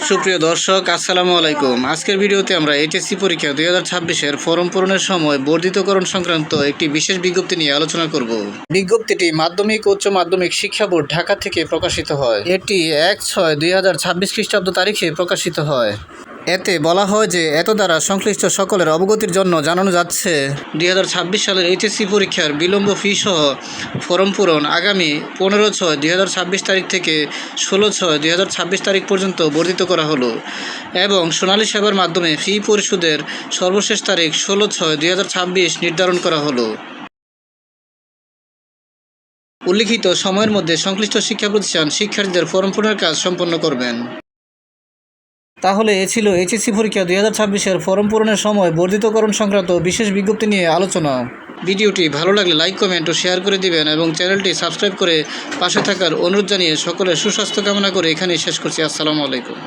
সুপ্রিয় দর্শক, আসসালামু আলাইকুম। আজকের ভিডিওতে আমরা এইচএসসি পরীক্ষা 2026-এর ফর্ম পূরণের সময় বর্ধিতকরণ সংক্রান্ত একটি বিশেষ বিজ্ঞপ্তি নিয়ে আলোচনা করব। বিজ্ঞপ্তিটি মাধ্যমিক ও উচ্চ মাধ্যমিক শিক্ষা বোর্ড ঢাকা থেকে প্রকাশিত হয়। এটি 1/6/2026 খ্রিস্টাব্দ তারিখে প্রকাশিত হয়। এতে বলা হয় যে এত দ্বারা সংশ্লিষ্ট সকলের অবগতির জন্য জানানো যাচ্ছে 2026 সালের এইচএসসি পরীক্ষার বিলম্ব ফি সহ ফর্ম পূরণ আগামী 15/6/2026 তারিখ থেকে 16/6/2026 তারিখ পর্যন্ত বর্ধিত করা হলো এবং সোনালী সেবার মাধ্যমে ফি পরিশোধের সর্বশেষ তারিখ 16/6/2026 নির্ধারণ করা হলো। উল্লিখিত সময়ের মধ্যে সংশ্লিষ্ট শিক্ষা প্রতিষ্ঠান শিক্ষার্থীদের ফর্ম পূরণের কাজ সম্পন্ন করবেন। তাহলে এ ছিল এইচএসসি পরীক্ষা 2026-এর ফর্ম পূরণের সময় বর্ধিতকরণ সংক্রান্ত বিশেষ বিজ্ঞপ্তি নিয়ে আলোচনা। ভিডিওটি ভালো লাগলে লাইক, কমেন্ট ও শেয়ার করে দিবেন এবং চ্যানেলটি সাবস্ক্রাইব করে পাশে থাকার অনুরোধ জানিয়ে সকলের সুস্বাস্থ্য কামনা করে এখানেই শেষ করছি। আসসালামু আলাইকুম।